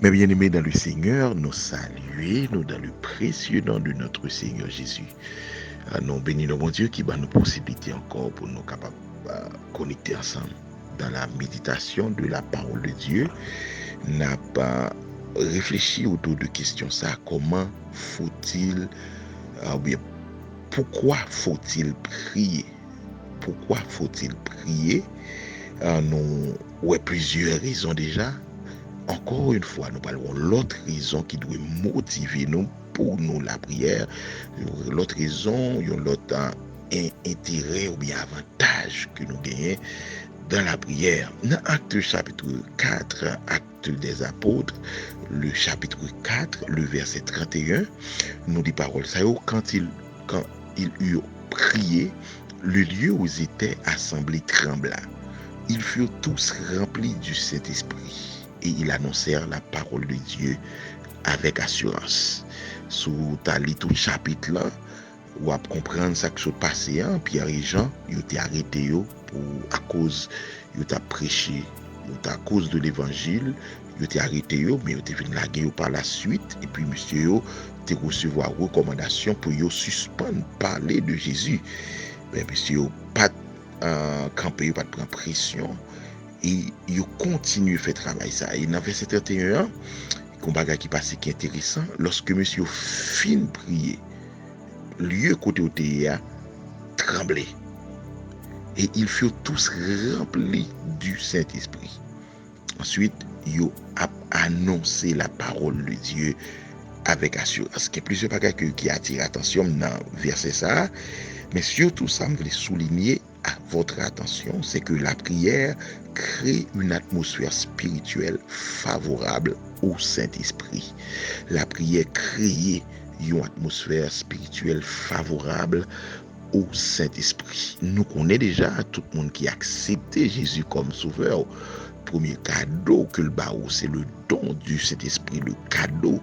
Mes bien-aimés dans le Seigneur, nous saluons, nous dans le précieux nom de notre Seigneur Jésus. Nous bénissons mon Dieu qui va nous possibiliter encore pour nous capables de connecter ensemble dans la méditation de la parole de Dieu. N'a pas réfléchi autour de questions ça, comment faut-il, ou bien pourquoi faut-il prier? Pourquoi faut-il prier? Nous avons plusieurs raisons déjà. Encore une fois, nous parlons l'autre raison qui doit motiver nous pour nous la prière. L'autre raison, l'autre intérêt ou bien avantage que nous gagnons dans la prière. Dans Actes chapitre 4, Actes des apôtres, le chapitre 4, le verset 31, nous dit parole ça, quand ils eurent prié, le lieu où ils étaient assemblés trembla. Ils furent tous remplis du Saint-Esprit. Et ils annoncèrent la parole de Dieu avec assurance. Sous ta lit tout chapitre là, ou à comprendre ça que se passait, Pierre et Jean, ils étaient arrêtés à cause, ils étaient prêché, à cause de l'évangile, ils étaient arrêtés, mais ils étaient venus laguer par la suite, et puis monsieur te recevoir recommandation pour suspendre parler de Jésus. Mais monsieur pas camper, pas de prendre pression. Et il continue à faire travail ça. Et dans verset 31, un bagage qui passe qui est intéressant, lorsque monsieur fin prier, lieu côté où a tremblé. Et ils furent tous remplis du Saint-Esprit. Ensuite, il a annoncé la parole de Dieu avec assurance. Il y a plusieurs bagages qui attirent l'attention dans verset ça. Mais surtout, ça me voulait souligner à votre attention, c'est que la prière crée une atmosphère spirituelle favorable au Saint-Esprit. La prière crée une atmosphère spirituelle favorable au Saint-Esprit. Nous connaissons déjà tout le monde qui a accepté Jésus comme sauveur. Premier cadeau que le baou, c'est le don du Saint-Esprit, le cadeau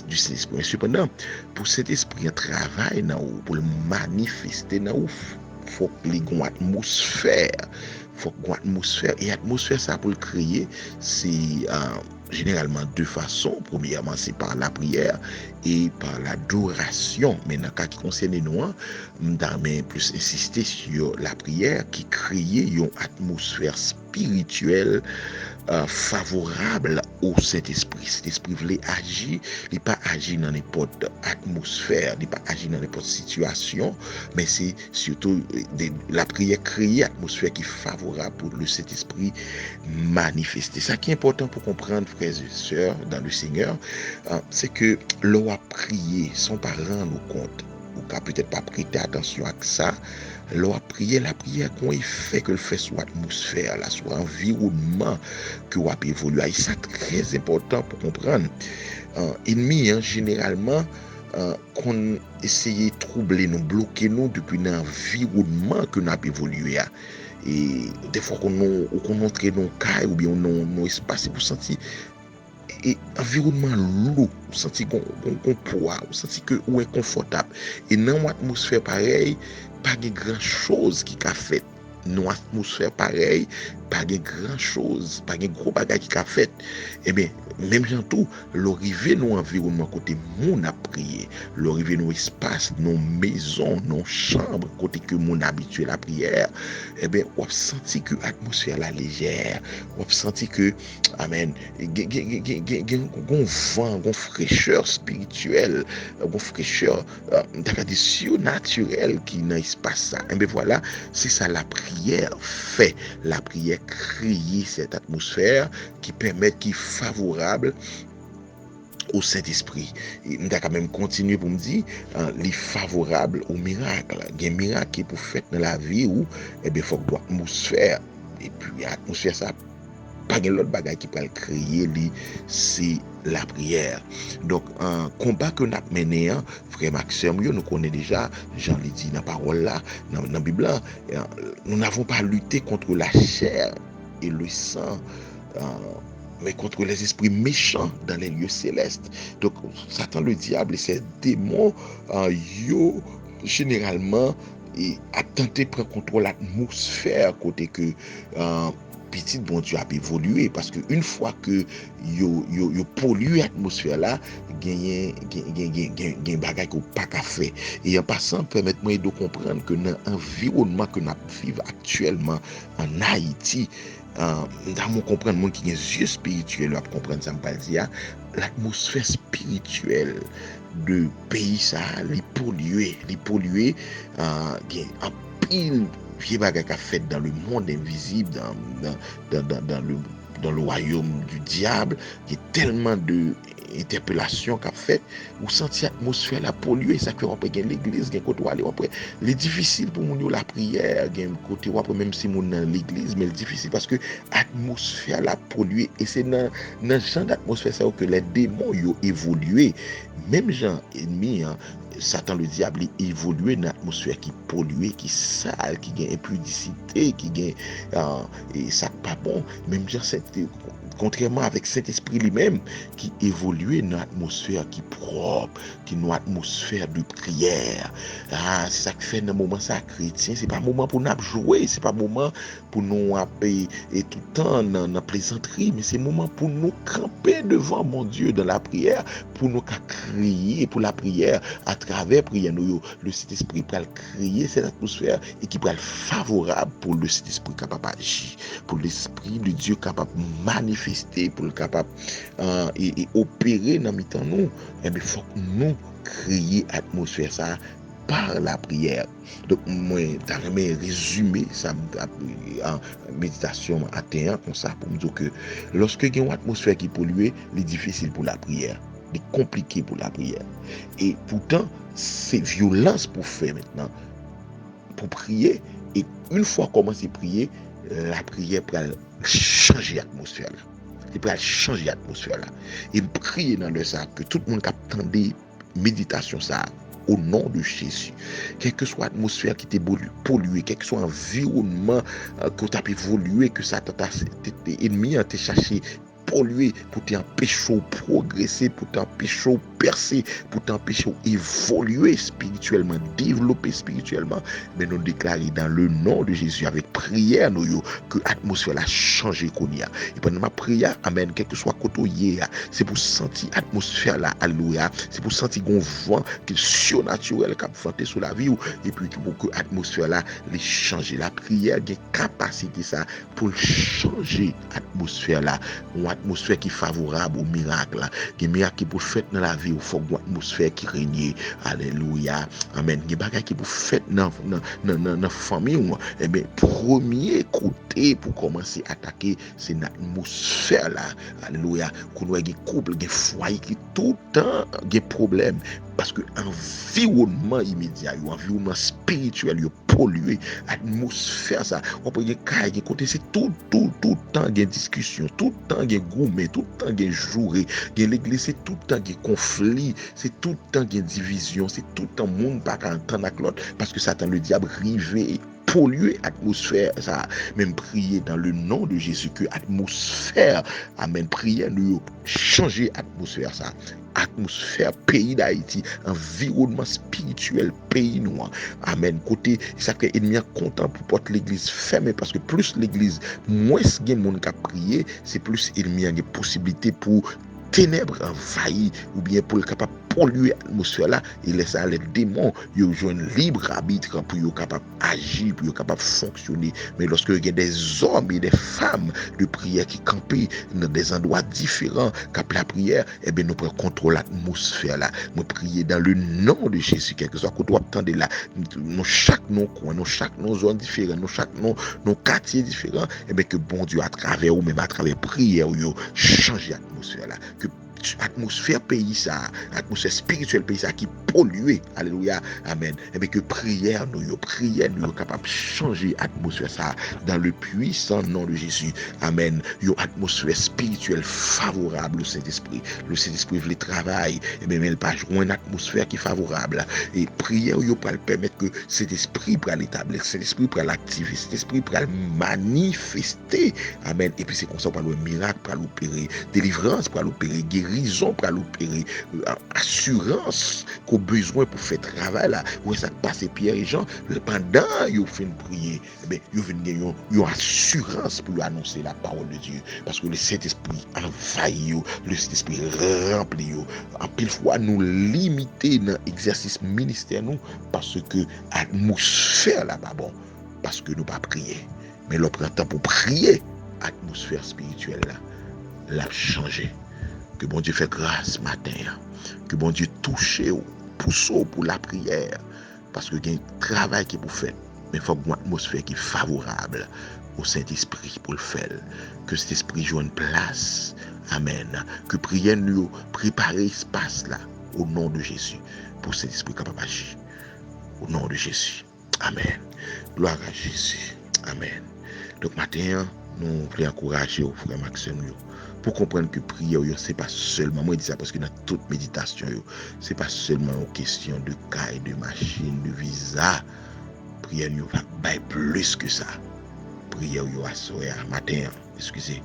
du Saint-Esprit. Mais cependant, pour cet esprit un travail, pour le manifester, il faut qu'il y ait une atmosphère. Et l'atmosphère, ça pour le créer, c'est généralement deux façons. Premièrement, c'est par la prière et par l'adoration. Mais dans le cas qui concerne nous, je plus insister sur la prière qui crée une atmosphère spirituelle favorable au Saint-Esprit. Cet esprit voulait agir, il n'est pas agir dans n'importe atmosphère, il n'est pas agir dans n'importe situation, mais c'est surtout la prière créer une atmosphère qui est favorable pour le Saint-Esprit manifester. Ça qui est important pour comprendre, frères et sœurs, dans le Seigneur, c'est que l'on a prié sans pas rendre compte, ou qu'à peut-être pas prêter attention à ça. L'on a prié, la prière qu'on fait que le fait soit atmosphère, là, soit environnement que on a évolué. Et ça très important pour comprendre. Ennemi, généralement, qu'on essaye de troubler nous, bloquer nous depuis l'environnement que nous avons évolué. Et des fois qu'on entre dans nos cas ou bien dans nos espaces pour sentir et environnement lourd, on sentit qu'on poids, on sentit que on est confortable. Et dans une atmosphère pareille, pas de grand chose qui a fait. Dans une atmosphère pareille, pas de grand chose, pas de gros bagage qui a fait. Eh bien, même gens tout, l'arrivée dans environnement côté mon a prié, l'arrivée dans espace, nos maisons, nos chambres côté que mon habitué la prière, eh bien, on senti que l'atmosphère la légère, on senti que amen, gon vent, gon fraîcheur spirituelle, gon fraîcheur surnaturelle qui dans espace ça. Et bien voilà, c'est ça la prière fait. La prière crée cette atmosphère qui permet, qui est favorable au Saint-Esprit. Et nous avons quand même continué pour me dire, les favorables au miracle. Il y a un miracle qui est pour faire dans la vie où, eh bien, il faut que l'atmosphère, et puis l'atmosphère, ça pas de l'autre bagage qui peut le créer, c'est la prière. Donc, un combat que nous avons mené, frère Maxime, nous connaissons déjà, Jean l'a dit dans la parole là, dans la Bible, nous n'avons pas lutté contre la chair et le sang, mais contre les esprits méchants dans les lieux célestes. Donc, Satan, le diable et ses démons, généralement, a tenté de prendre contrôle de l'atmosphère côté que petit bon Dieu a évolué parce que une fois que yo pollue l'atmosphère là, gagner bagay qu'on pas qu'à faire. Et en passant, permettez-moi de comprendre que dans l'environnement que nous vivons actuellement en Haïti, dans mon comprendre, moi qui ai des yeux spirituels, à comprendre ça, me dire, l'atmosphère spirituelle de pays ça, les polluer, en pile vieux bagay qu'a fait dans le monde invisible, dans le royaume du diable, il y a tellement de interpellation qu'a fait ou senti atmosphère la polluée, ça fait après l'église gen côté aller après les difficile pour moun la prière gen côté après même si moun dans l'église mais difficile parce que atmosphère la polluée et c'est dans genre d'atmosphère ça que les démons yo évolué même gens ennemis Satan le diable évolué dans l'atmosphère qui polluée, qui sale, qui gagne impudicité, qui gagne et ça pas bon. Même gens contrairement avec Saint-Esprit lui-même qui évoluait dans l'atmosphère qui propre, qui une atmosphère de prière. C'est ça qui fait dans moment ça chrétien, c'est pas moment pour nous jouer, c'est pas moment pour nous et tout le temps dans la plaisanterie, mais c'est moment pour nous camper devant mon Dieu dans la prière, pour nous crier pour la prière à travers prière nous le Saint-Esprit peut créer cette atmosphère et qui peut être favorable pour le Saint-Esprit capable d'agir, pour l'Esprit de Dieu capable de manifester, pour le capable et opérer dans mi-temps nous. Et bien faut que nous créer atmosphère ça par la prière. Donc moi j'aimerais résumer ça en méditation matin comme ça pour me dire que lorsque il y a une atmosphère qui est polluée, c'est difficile pour la prière, c'est compliqué pour la prière. Et pourtant c'est violence pour faire maintenant pour prier et une fois commencé à prier, la prière peut changer l'atmosphère là. Il peut changer l'atmosphère là. Et prier dans le ça que tout le monde attend des méditations ça au nom de Jésus. Quelle que soit l'atmosphère qui t'est polluée, quel que soit l'environnement que tu as évolué, que ça t'a ennemi a cherché polluer pour t'empêcher de progresser, pour t'empêcher de percer, pour t'empêcher d'évoluer spirituellement, développer spirituellement, mais nous déclarer dans le nom de Jésus avec prière nous que l'atmosphère a changé qu'on y a. Et pendant ma prière, amen, quel que soit côté c'est pour sentir l'atmosphère là, alléluia, c'est pour sentir qu'on vent qui est surnaturel qui a fanté sur la vie et puis pour que l'atmosphère là les changer. La prière a une capacité ça pour changer l'atmosphère là. Atmosphère qui est favorable au miracle, qui est miracle qui pour faire dans la vie, il faut une atmosphère qui règne. Alléluia. Amen. Il y a des choses qui pour faire dans la famille. Eh bien, premier côté pour commencer à attaquer, c'est l'atmosphère là. Alléluia. Qu'on a des couples, des foyers qui tout le temps des problèmes. Parce que l'environnement immédiat, l'environnement spirituel, est pollué, l'atmosphère, ça, on peut y avoir des côtés, c'est tout le temps des discussions, tout le temps des gourmets, tout le temps des jours, l'église, c'est tout le temps des conflits, c'est tout le temps des divisions, c'est tout le temps le monde pas entendre avec l'autre, parce que Satan, le diable, rivé, polluer l'atmosphère, ça, même prier dans le nom de Jésus, que l'atmosphère, amen, prier, nous changer l'atmosphère, ça. Atmosphère pays d'Haïti, environnement spirituel pays noir. Amen. Côté ça que ennemi content pour porter l'église fermée parce que plus l'église moins il y a monde qui prier, c'est plus ennemi a des possibilités pour ténèbres envahir ou bien pour le capable polluer l'atmosphère là et laisser les démons ils joignent libre arbitre pour être capable agir pour être capable fonctionner. Mais lorsque il y a des hommes et des femmes de prière qui campent dans des endroits différents cap la prière, et bien nous prenons contrôle l'atmosphère là. Nous prier dans le nom de Jésus, quel que soit qu'on doit attendre là, nous chaque nos coins, nous chaque nos zones différentes, nous chaque nos quartiers différents, et bien que bon Dieu à travers ou même à travers prière changer l'atmosphère là, que atmosphère pays ça, atmosphère spirituelle pays ça qui pollué, alléluia, amen. Et bien que prière nous capable de changer l'atmosphère ça dans le puissant nom de Jésus, amen. Une atmosphère spirituelle favorable au Saint-Esprit. Le Saint-Esprit veut travailler, et bien il pas jouer une atmosphère qui est favorable et prière yo pas permettre que cet esprit pour l'établir, cet esprit pour l'activer, cet esprit pour manifester, amen. Et puis c'est comme ça pour le miracle pour l'opérer, délivrance pour l'opérer, guérison pour l'opérer, assurance qu'on ont besoin pour faire travail là. Où ça passe Pierre et Jean, pendant ils font prier, ils viennent une assurance pour lui annoncer la parole de Dieu. Parce que le Saint-Esprit envahit, le Saint-Esprit remplit. En pile fois, nous limiter dans l'exercice ministère nous parce que l'atmosphère là pas bon. Parce que nous pas prier. Mais le prend temps pour prier, l'atmosphère spirituelle là, l'a changé. Que bon Dieu fait grâce ce matin. Que bon Dieu touche, pousse pour la prière. Parce que il y a un travail qui est pour faire. Mais il faut une atmosphère qui est favorable au Saint-Esprit pour le faire. Que cet esprit joue une place. Amen. Que prière nous prépare espace là. Au nom de Jésus. Pour cet esprit capable d'agir. Au nom de Jésus. Amen. Gloire à Jésus. Amen. Donc matin, nous voulons encourager au frère Maxime pour comprendre que prière, c'est pas seulement, moi je dis ça parce que dans toute méditation, c'est pas seulement une question de caille, de machine, de visa. Prière, va plus que ça. Prière, à matin, excusez,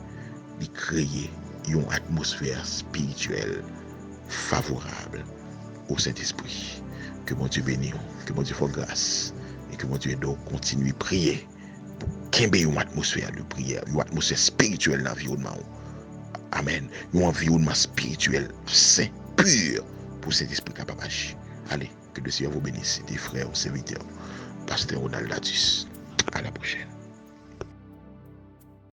de créer une atmosphère spirituelle favorable au Saint-Esprit. Que mon Dieu bénisse, que mon Dieu fasse grâce et que mon Dieu donc continue à prier pour qu'il y ait une atmosphère de prière, une atmosphère spirituelle dans l'environnement. Amen. Un environnement spirituel saint, pur pour cet esprit capable d'agir. Allez, que le Seigneur vous bénisse, des frères, serviteurs, Pasteur Ronald Latus. À la prochaine.